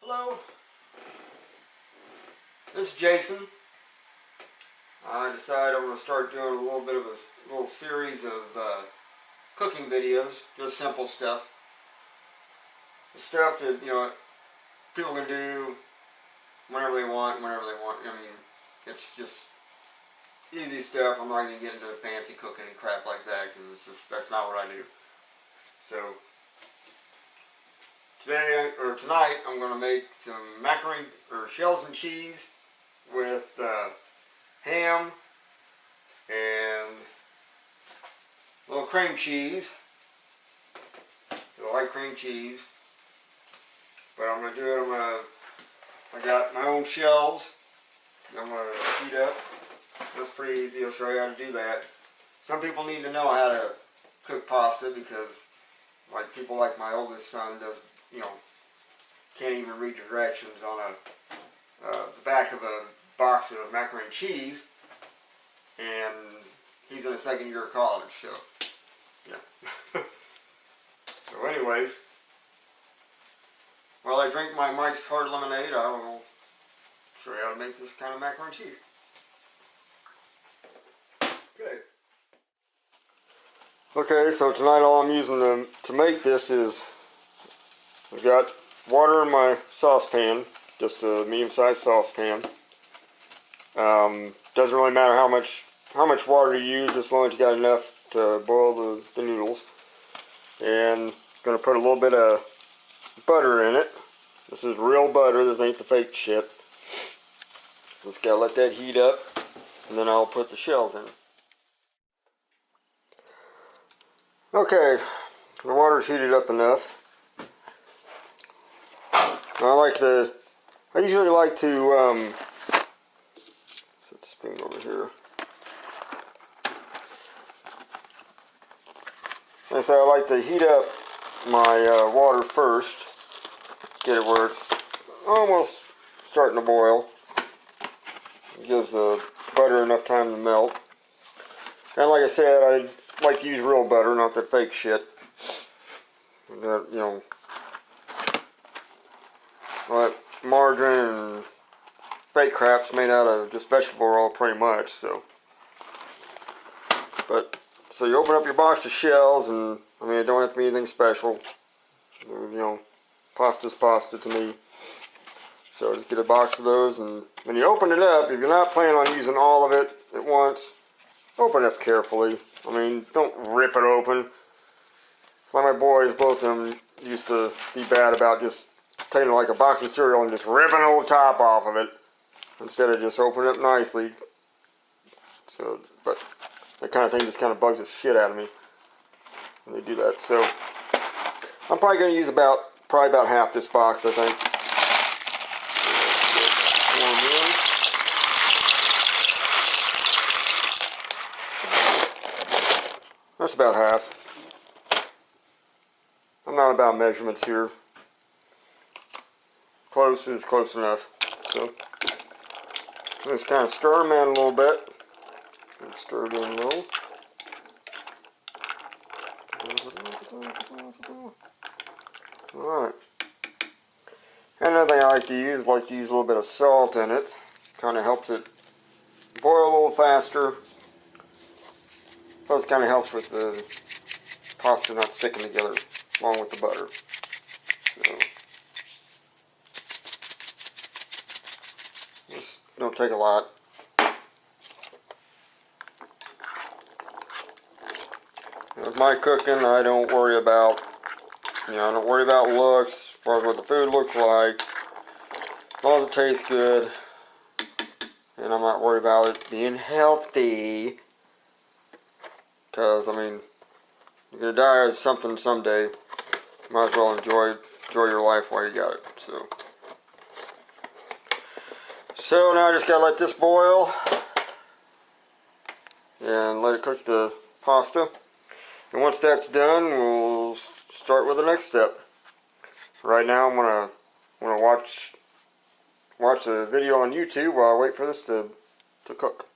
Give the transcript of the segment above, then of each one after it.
Hello, this is Jason. I decided I'm going to start doing a little bit of a little series of cooking videos, just simple stuff. The stuff that, people can do whenever they want, I mean, it's just easy stuff. I'm not going to get into fancy cooking and crap like that because it's just, that's not what I do. So, tonight, I'm going to make some macaroni or shells and cheese with ham and a little cream cheese. I like cream cheese, but I'm going to do it. I got my own shells. I'm going to heat up. That's pretty easy. I'll show you how to do that. Some people need to know how to cook pasta because, like, people like my oldest son does, can't even read directions on the back of a box of macaroni and cheese, and he's in a second year of college, so yeah. So anyways, while I drink my Mike's Hard Lemonade, I will show you how to make this kind of macaroni and cheese. Okay, so tonight all I'm using to make this is, I've got water in my saucepan, just a medium-sized saucepan. Doesn't really matter how much water you use, as long as you got enough to boil the noodles. And gonna put a little bit of butter in it. This is real butter, this ain't the fake shit. Just gotta let that heat up, and then I'll put the shells in. Okay, the water's heated up enough. I usually like to set the spoon over here. And so I like to heat up my water first, get it where it's almost starting to boil. It gives the butter enough time to melt. And like I said, I like to use real butter, not that fake shit. That, like margarine and fake crap's made out of just vegetable oil pretty much, so. So you open up your box of shells, and I mean, it don't have to be anything special. Pasta's pasta to me. So just get a box of those, and when you open it up, if you're not planning on using all of it at once, open it up carefully. I mean, don't rip it open. Like my boys, both of them used to be bad about just taking like a box of cereal and just ripping the whole top off of it instead of just opening it up nicely. So, but that kind of thing just kind of bugs the shit out of me when they do that. So I'm probably going to use probably about half this box, I think. That's about half. I'm not about measurements here. Close is close enough. So just kind of stir them in a little bit. Stir it in a little. Alright. Another thing I like to use a little bit of salt in it. Kind of helps it boil a little faster. Plus it kind of helps with the pasta not sticking together along with the butter. So, just don't take a lot. With my cooking, I don't worry about, looks, as far as what the food looks like. As long as it tastes good, and I'm not worried about it being healthy. Because, I mean, you're going to die of something someday. Might as well enjoy your life while you got it. So now I just got to let this boil. And let it cook the pasta. And once that's done, we'll start with the next step. Right now I'm going to watch a video on YouTube while I wait for this to cook.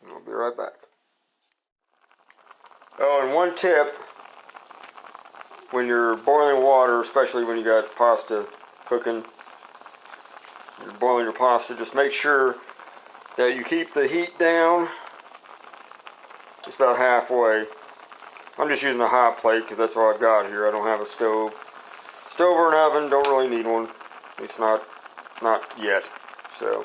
And I'll be right back. Oh, and one tip, when you're boiling water, especially when you got pasta cooking, boiling your pasta, just make sure that you keep the heat down just about halfway. I'm just using a hot plate because that's all I've got here. I don't have a stove. Stove or an oven, don't really need one. At least not yet. So,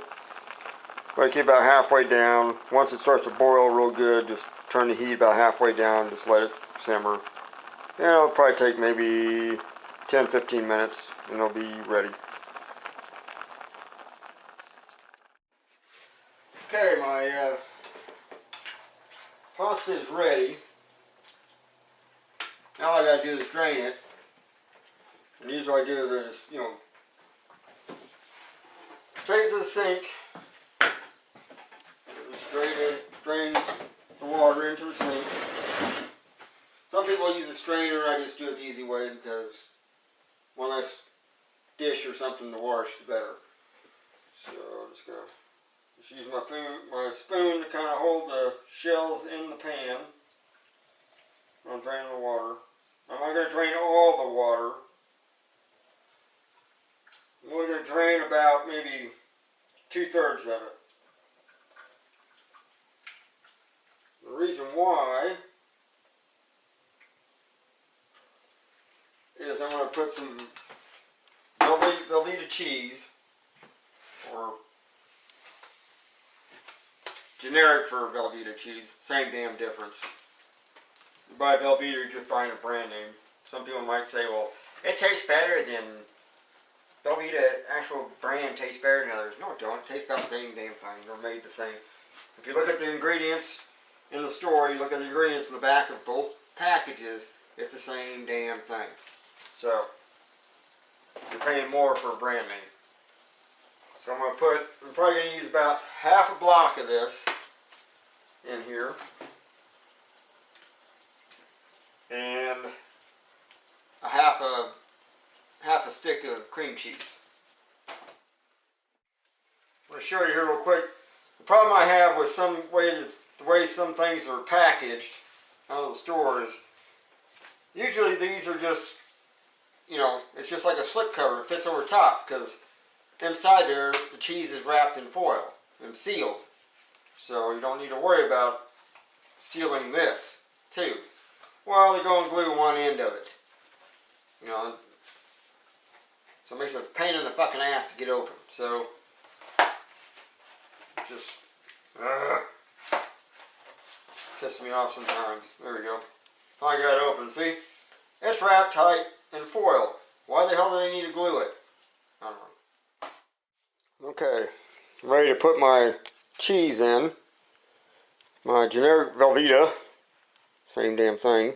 but keep about halfway down. Once it starts to boil real good, just turn the heat about halfway down. Just let it simmer. And it'll probably take maybe 10-15 minutes and it'll be ready. Okay, my pasta is ready. Now all I gotta do is drain it. And usually what I do is I just, take it to the sink. Just drain the water into the sink. Some people use a strainer. I just do it the easy way because one less dish or something to wash, the better. So I'm just gonna use my spoon to kind of hold the shells in the pan. I'm draining the water. I'm not going to drain all the water. I'm only going to drain about maybe 2/3 of it. The reason why is I'm going to put some Velveeta cheese, or generic for Velveeta cheese, same damn difference. You buy Velveeta, you're just buying a brand name. Some people might say, well, it tastes better than Velveeta, actual brand tastes better than others. No, it don't. It tastes about the same damn thing. They're made the same. If you look at the ingredients in the store, you look at the ingredients in the back of both packages, it's the same damn thing. So, you're paying more for a brand name. So I'm probably going to use about half a block of this in here. And a half a stick of cream cheese. I'm going to show you here real quick. The problem I have with the way some things are packaged out of the stores, usually these are just, it's just like a slip cover. It fits over top because inside there the cheese is wrapped in foil and sealed. So you don't need to worry about sealing this too. Well, they go and glue one end of it. So it makes it a pain in the fucking ass to get open. So, just, pisses me off sometimes. There we go. Finally got it open. See? It's wrapped tight in foil. Why the hell do they need to glue it? I don't know. Okay. I'm ready to put my cheese in. My generic Velveeta. Same damn thing.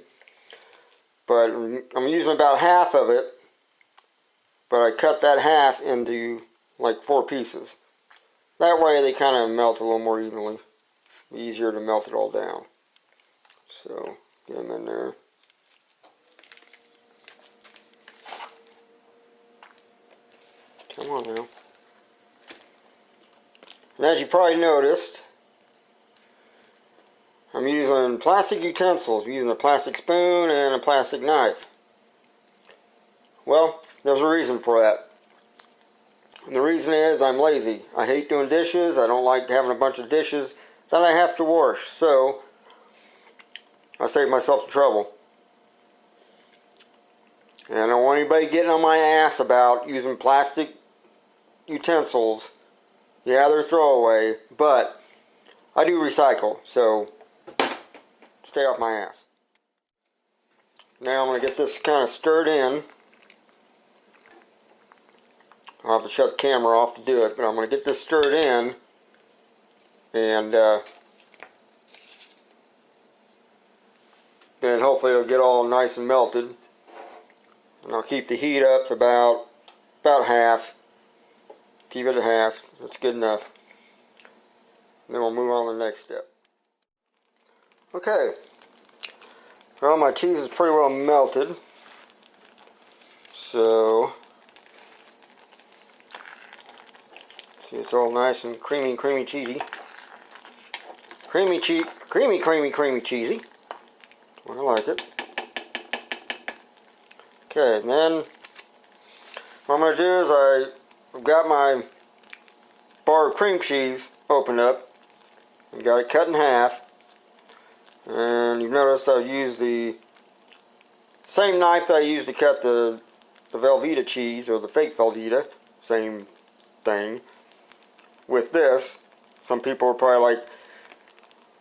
But I'm using about half of it. But I cut that half into like 4 pieces. That way they kind of melt a little more evenly. Easier to melt it all down. So, get them in there. Come on now. And as you probably noticed, I'm using plastic utensils. I'm using a plastic spoon and a plastic knife. Well, there's a reason for that. And the reason is I'm lazy. I hate doing dishes. I don't like having a bunch of dishes that I have to wash. So, I save myself the trouble. And I don't want anybody getting on my ass about using plastic utensils. Yeah, they're throwaway, but I do recycle, so stay off my ass. Now I'm going to get this kind of stirred in. I'll have to shut the camera off to do it, but I'm going to get this stirred in, and then hopefully it'll get all nice and melted. And I'll keep the heat up to about half. Keep it at half. That's good enough. And then we'll move on to the next step. Okay. Well, my cheese is pretty well melted. So, see, it's all nice and creamy cheesy. Creamy cheesy. I like it. Okay, and then what I'm going to do is I've got my bar of cream cheese opened up. And got it cut in half. And you've noticed I've used the same knife that I used to cut the Velveeta cheese, or the fake Velveeta, same thing. With this, some people are probably like,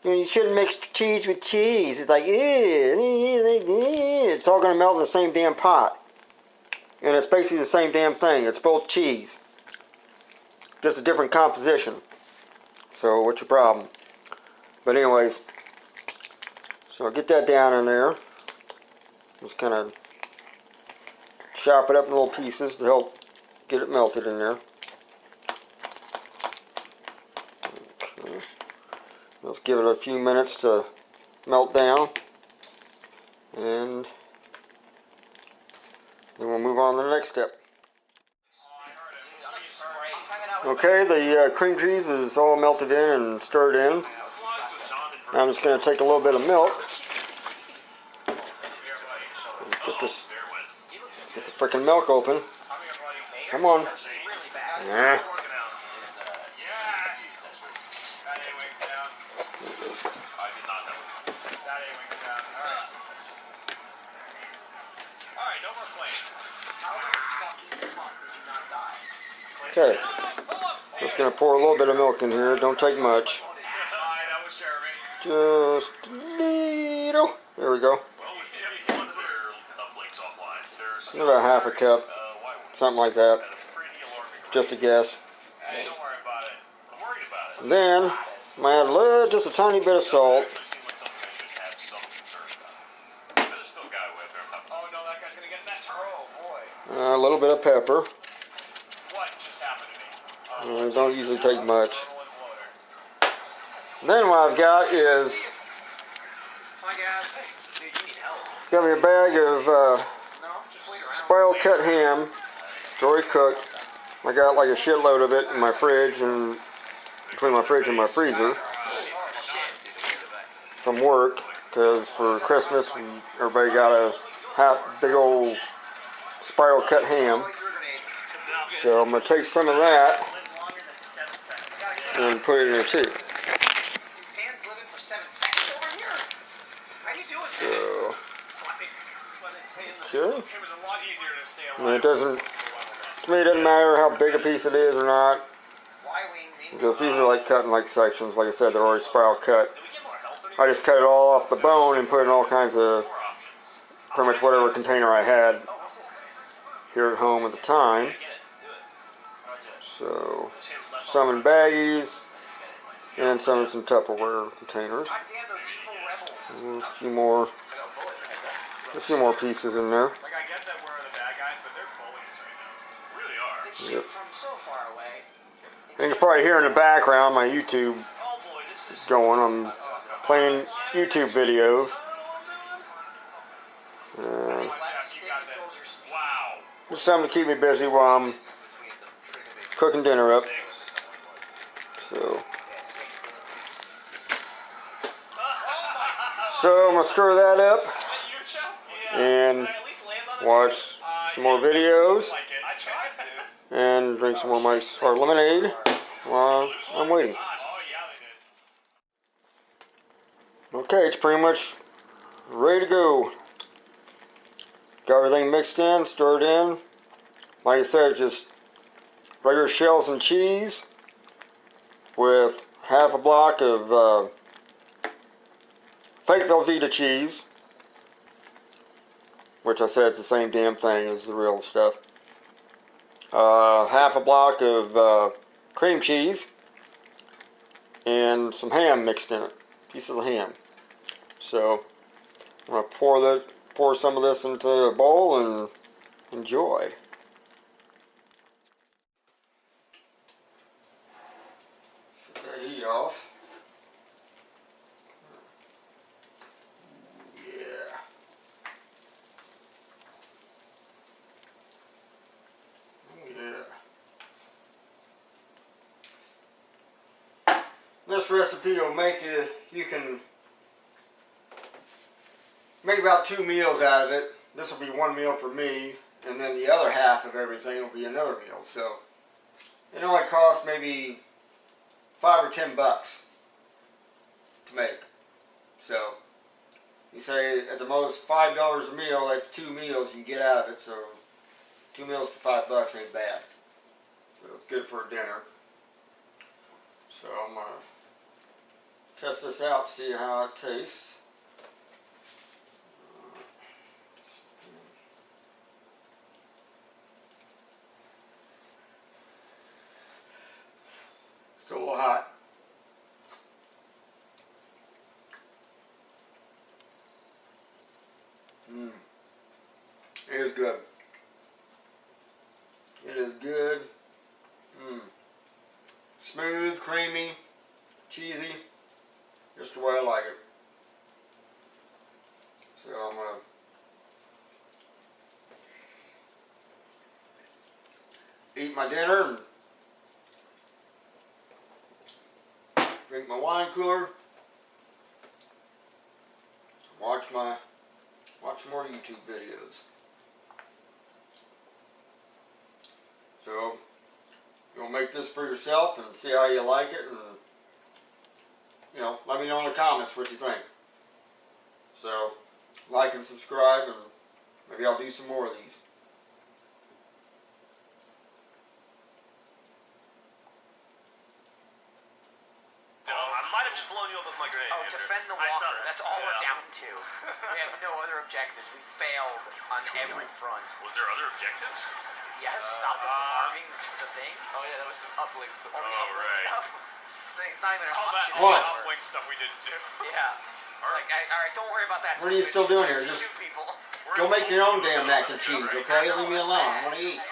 you shouldn't mix cheese with cheese. It's like, it's all going to melt in the same damn pot. And it's basically the same damn thing. It's both cheese. Just a different composition. So what's your problem? But anyways, so I'll get that down in there. Just kind of chop it up in little pieces to help get it melted in there. Okay. Let's give it a few minutes to melt down. And then we'll move on to the next step. Okay, the cream cheese is all melted in and stirred in. Now I'm just going to take a little bit of milk. Get the frickin' milk open. Come on. Nah. Okay. Just going to pour a little bit of milk in here. Don't take much. Just a little. There we go. About half a cup. Something like that. Just a guess. And then I'm going to add just a tiny bit of salt. A little bit of pepper. Don't usually take much. And then what I've got is got me a bag of spiral cut ham. It's already cooked. I got like a shitload of it in my fridge, and between my fridge and my freezer from work, because for Christmas everybody got a big old spiral cut ham. So I'm going to take some of that and put it in there too. So, okay. And it doesn't, to me it doesn't matter how big a piece it is or not, because these are like cut in like sections. Like I said, they're already spiral cut. I just cut it all off the bone and put it in all kinds of, pretty much whatever container I had here at home at the time. So, some in baggies, and some in some Tupperware containers. And a few more pieces in there. Yep. You can probably hear in the background my YouTube going. I'm playing YouTube videos. Just something to keep me busy while I'm cooking dinner up. So I'm going to stir that up and watch some more videos and drink some more Mike's Hard Lemonade while I'm waiting. Okay, it's pretty much ready to go. Got everything mixed in, stirred in. Like I said, just regular shells and cheese with half a block of fake Velveeta cheese, which I said it's the same damn thing as the real stuff. Half a block of cream cheese and some ham mixed in it, pieces of ham. So I'm going to pour some of this into a bowl and enjoy. Shut that heat off. This recipe will make you can make about 2 meals out of it. This will be 1 meal for me, and then the other half of everything will be another meal. So it only costs maybe $5 or $10 to make. So you say at the most $5 a meal, that's 2 meals you get out of it. So 2 meals for $5 ain't bad. So it's good for a dinner. So I'm gonna test this out to see how it tastes. Still a little hot. It is good. It is good. Smooth, creamy, cheesy, just the way I like it. So I'm gonna eat my dinner and drink my wine cooler. Watch more YouTube videos. So you'll make this for yourself and see how you like it, and let me know in the comments what you think. So like and subscribe, and maybe I'll do some more of these. Blown you up with my grenade. Oh, defend the walker. That's all we're down to. We have no other objectives. We failed on every front. Was there other objectives? Yes, stop them from arming the thing. Oh yeah, that was some uplink stuff. All the uplink stuff. It's not even an option. What? Uplink stuff we didn't do. Yeah. It's like, alright, don't worry about that. What are you still doing here? Just shoot people. Go make your own damn mac and cheese, okay? Leave me alone. I want to eat.